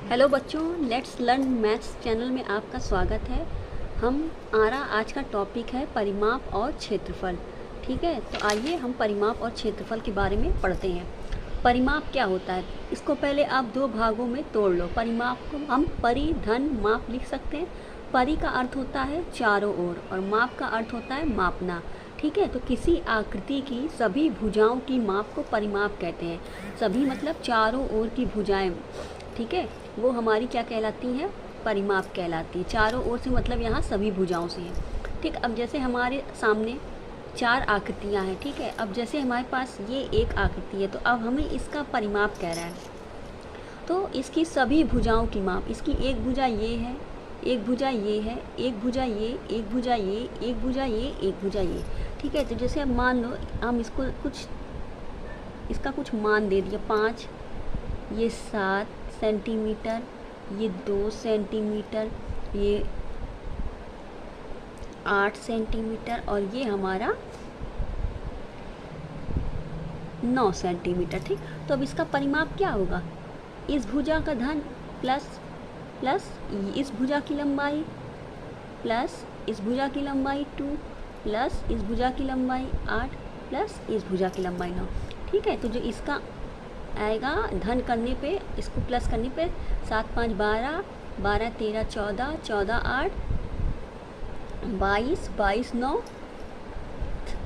Hello बच्चों, let's learn maths channel में आपका स्वागत है। हमारा आज का टॉपिक है परिमाप और क्षेत्रफल। ठीक है, तो आइए हम परिमाप और क्षेत्रफल के बारे में पढ़ते हैं। परिमाप क्या होता है, इसको पहले आप दो भागों में तोड़ लो। परिमाप को हम परि धन माप लिख सकते हैं। परि का अर्थ होता है चारों ओर और माप का अर्थ होता है मापना। ठीक है, तो किसी आकृति की सभी भुजाओं की माप को परिमाप कहते हैं। सभी मतलब चारों ओर की भुजाएं, ठीक है, वो हमारी क्या कहलाती हैं, परिमाप कहलाती है। चारों ओर से मतलब यहाँ सभी भुजाओं से है। ठीक, अब जैसे हमारे सामने चार आकृतियाँ हैं। ठीक है, अब जैसे हमारे पास ये एक आकृति है तो अब हमें इसका परिमाप कह रहा है, तो इसकी सभी भुजाओं की माप, इसकी एक भुजा ये है, एक भुजा ये है, एक भुजा ये, एक भुजा ये, एक भुजा ये, एक भुजा ये। ठीक है, तो जैसे अब मान लो हम इसको कुछ, इसका कुछ मान दे दिया 5, ये 7 सेंटीमीटर, ये 2 सेंटीमीटर, ये 8 सेंटीमीटर और ये हमारा 9 सेंटीमीटर। ठीक, तो अब इसका परिमाप क्या होगा, इस भुजा का धन प्लस इस भुजा की लंबाई प्लस इस भुजा की लंबाई 2 प्लस इस भुजा की लंबाई 8 प्लस इस भुजा की लंबाई 9। ठीक है, तो जो इसका आएगा धन करने पे, इसको प्लस करने पे 7 5 12, 12 13 14, 14 8 22, 22 9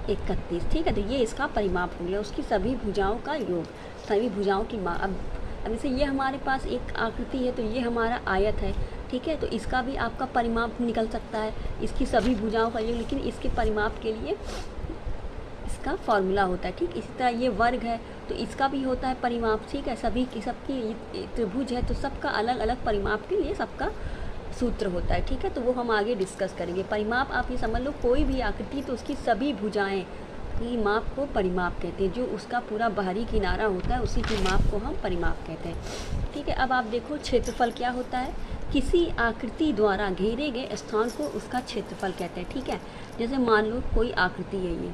31। ठीक है, तो ये इसका परिमाप हो गया, उसकी सभी भुजाओं का योग, सभी भुजाओं की माप। अब जैसे ये हमारे पास एक आकृति है तो ये हमारा आयत है। ठीक है, तो इसका भी आपका परिमाप निकल सकता है, इसकी सभी भुजाओं का योग, लेकिन इसके परिमाप के लिए इसका फॉर्मूला होता है। ठीक, इसी तरह ये वर्ग है तो इसका भी होता है परिमाप। ठीक है, सभी की सबकी त्रिभुज है तो सबका अलग अलग परिमाप के लिए सबका सूत्र होता है। ठीक है, तो वो हम आगे डिस्कस करेंगे। परिमाप आप ये समझ लो, कोई भी आकृति तो उसकी सभी भुजाएं की माप को परिमाप कहते हैं। जो उसका पूरा बाहरी किनारा होता है उसी की माप को हम परिमाप कहते हैं। ठीक है, अब आप देखो क्षेत्रफल क्या होता है, किसी आकृति द्वारा घेरे गए स्थान को उसका क्षेत्रफल कहते हैं। ठीक है, जैसे मान लो कोई आकृति है, ये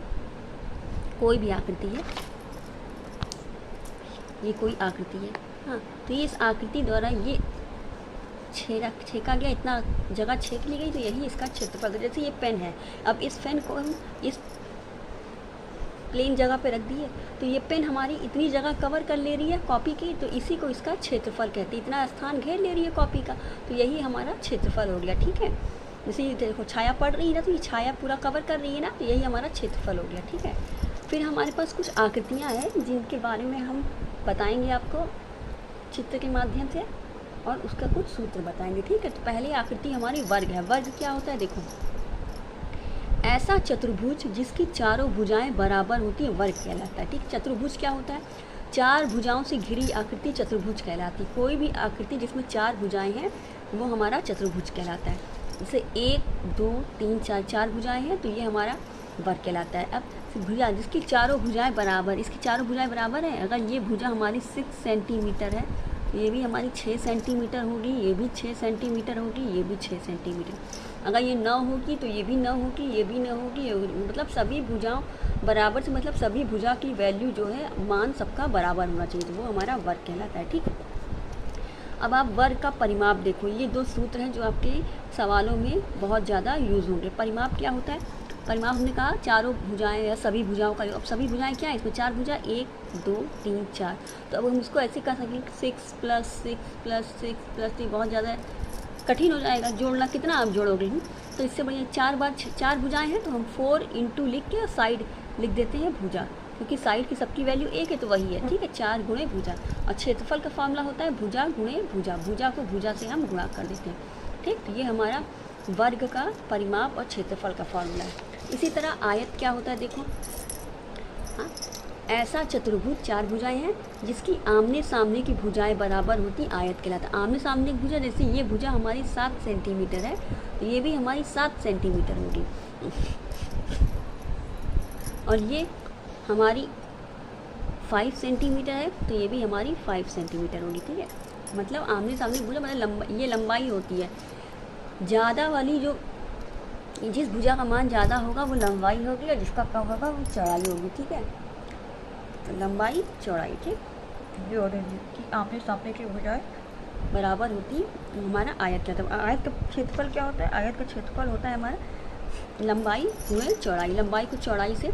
कोई भी आकृति है, ये कोई आकृति है, हाँ, तो ये इस आकृति द्वारा ये छेका गया, इतना जगह छेक ली गई, तो यही इसका क्षेत्रफल। जैसे ये पेन है, अब इस पेन को हम इस प्लेन जगह पे रख दिए तो ये पेन हमारी इतनी जगह कवर कर ले रही है कॉपी की, तो इसी को इसका क्षेत्रफल कहते हैं। इतना स्थान घेर ले रही है कॉपी का, तो यही हमारा क्षेत्रफल हो गया। ठीक है, जैसे देखो छाया पड़ रही है ना, तो ये छाया पूरा कवर कर रही है ना, तो यही हमारा क्षेत्रफल हो गया। ठीक है, फिर हमारे पास कुछ आकृतियाँ हैं जिनके बारे में हम बताएंगे आपको चित्र के माध्यम से और उसका कुछ सूत्र बताएंगे। ठीक है, तो पहली आकृति हमारी वर्ग है। वर्ग क्या होता है, देखो ऐसा चतुर्भुज जिसकी चारों भुजाएं बराबर होती है वर्ग कहलाता है। ठीक, चतुर्भुज क्या होता है, चार भुजाओं से घिरी आकृति चतुर्भुज कहलाती है। कोई भी आकृति जिसमें चार भुजाएं हैं वो हमारा चतुर्भुज कहलाता है। जैसे 1 2 3 4, चार भुजाएं हैं तो ये हमारा वर्ग कहलाता है। अब भुजा जिसकी चारों भुजाएं बराबर, इसकी चारों भुजाएं बराबर हैं, अगर ये भुजा हमारी 6 सेंटीमीटर है तो ये भी हमारी 6 सेंटीमीटर होगी, ये भी 6 सेंटीमीटर होगी, ये भी 6 सेंटीमीटर। अगर ये 9 होगी तो ये भी 9 होगी, ये भी 9 होगी, मतलब सभी भुजाओं बराबर से, मतलब सभी भुजा की वैल्यू जो है, मान सबका बराबर होना चाहिए, तो वो हमारा वर्ग कहलाता है। ठीक, अब आप वर्ग का परिमाप देखो, ये दो सूत्र हैं जो आपके सवालों में बहुत ज़्यादा यूज़ होंगे। परिमाप क्या होता है, परिमाप हमने कहा चारों भुजाएं या सभी भुजाओं का। अब सभी भुजाएं क्या है, इसमें चार भुजा 1 2 3 4, तो अब हम इसको ऐसे कर सकें 6 + 6 + 6 + 3, बहुत ज़्यादा कठिन हो जाएगा जोड़ना, कितना आप जोड़ोगे। तो इससे बढ़िया चार बार चार भुजाएं हैं तो हम 4 × लिख के साइड लिख देते हैं भुजा, क्योंकि साइड की सबकी वैल्यू 1 है तो वही है। ठीक है, 4 × भुजा, और क्षेत्रफल का फॉर्मूला होता है भुजा × भुजा, भुजा को भुजा से हम गुणा कर देते हैं। ठीक, तो ये हमारा वर्ग का परिमाप और क्षेत्रफल का फॉर्मूला है। इसी तरह आयत क्या होता है, देखो हाँ, ऐसा चतुर्भुज चार भुजाएं हैं जिसकी आमने सामने की भुजाएं बराबर होती आयत कहलाता है। आमने सामने की भुजा, जैसे ये भुजा हमारी 7 सेंटीमीटर है तो ये भी हमारी 7 सेंटीमीटर होगी, और ये हमारी 5 सेंटीमीटर है तो ये भी हमारी 5 सेंटीमीटर होगी। ठीक है, मतलब आमने सामने भुजा मतलब ये लंबाई होती है। ज़्यादा वाली जो जिस भुजा का मान ज़्यादा होगा वो लंबाई होगी और जिसका कम होगा वो चौड़ाई होगी। ठीक है, तो लंबाई चौड़ाई। ठीक, जो कि आमने सामने की भुजाएं बराबर होती है हमारा आयत का। आयत का क्षेत्रफल क्या होता है? आयत का क्षेत्रफल होता है हमारा लंबाई हुए चौड़ाई, लंबाई को चौड़ाई से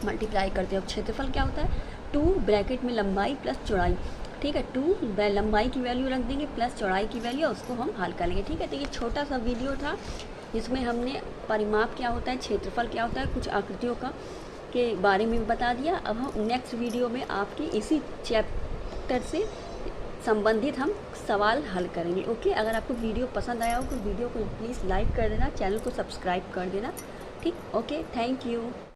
मल्टीप्लाई करते हैं। अब क्षेत्रफल क्या होता है? 2 ब्रैकेट में लंबाई प्लस चौड़ाई, ठीक है। 2 लंबाई की वैल्यू रख देंगे प्लस चौड़ाई की वैल्यू, उसको हम हल कर लेंगे, ठीक है। तो ये छोटा सा वीडियो था जिसमें हमने परिमाप क्या होता है, क्षेत्रफल क्या होता है, कुछ आकृतियों का के बारे में बता दिया। अब हम नेक्स्ट वीडियो में आपकी इसी चैप्टर से संबंधित हम सवाल हल करेंगे। ओके, अगर आपको वीडियो पसंद आया हो तो वीडियो को प्लीज़ लाइक कर देना, चैनल को सब्सक्राइब कर देना, ठीक। Okay, thank you.